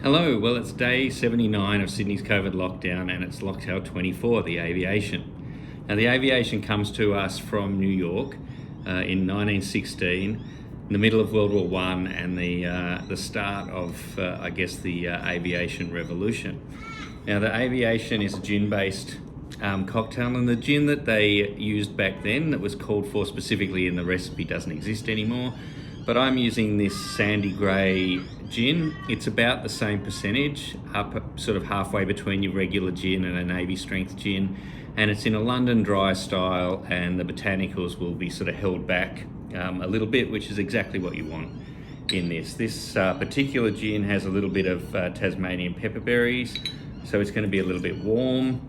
Hello, well it's day 79 of Sydney's COVID lockdown and it's Locktail 24, the Aviation. Now the Aviation comes to us from New York in 1916, in the middle of World War I and the start of, the aviation revolution. Now the Aviation is a gin-based cocktail, and the gin that they used back then that was called for specifically in the recipe doesn't exist anymore. But I'm using this sandy grey gin. It's about the same percentage, up sort of halfway between your regular gin and a Navy strength gin. And it's in a London dry style, and the botanicals will be sort of held back a little bit, which is exactly what you want in this. This particular gin has a little bit of Tasmanian pepperberries, so it's going to be a little bit warm.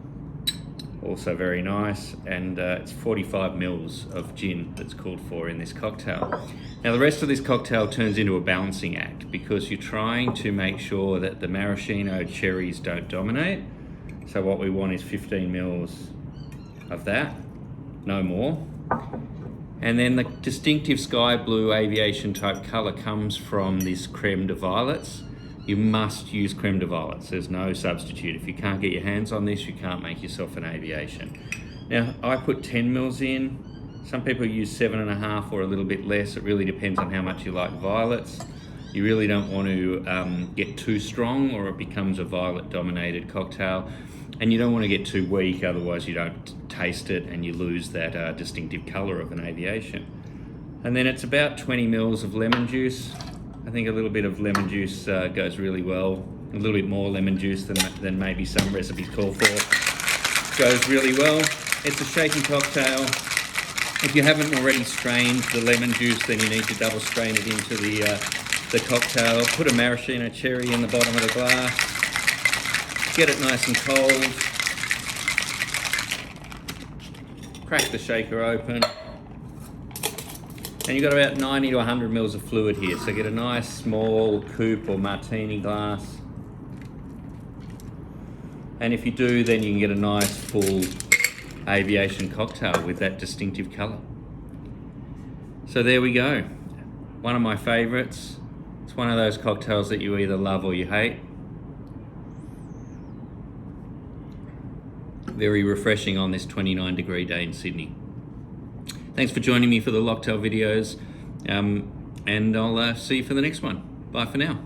Also very nice, and it's 45 mils of gin that's called for in this cocktail. Now the rest of this cocktail turns into a balancing act because you're trying to make sure that the maraschino cherries don't dominate. So what we want is 15 mils of that, no more. And then the distinctive sky blue aviation type color comes from this creme de violets. You must use creme de violets. There's no substitute. If you can't get your hands on this, you can't make yourself an Aviation. Now, I put 10 mils in. Some people use 7.5 or a little bit less. It really depends on how much you like violets. You really don't want to get too strong or it becomes a violet-dominated cocktail. And you don't want to get too weak, otherwise you don't taste it and you lose that distinctive color of an Aviation. And then it's about 20 mils of lemon juice. I think a little bit of lemon juice goes really well. A little bit more lemon juice than maybe some recipes call for goes really well. It's a shaky cocktail. If you haven't already strained the lemon juice, then you need to double strain it into the cocktail. Put a maraschino cherry in the bottom of the glass. Get it nice and cold. Crack the shaker open. And you've got about 90 to 100 mils of fluid here. So get a nice small coupe or martini glass. And if you do, then you can get a nice full Aviation cocktail with that distinctive color. So there we go. One of my favorites. It's one of those cocktails that you either love or you hate. Very refreshing on this 29-degree day in Sydney. Thanks for joining me for the Locktail videos, and I'll see you for the next one. Bye for now.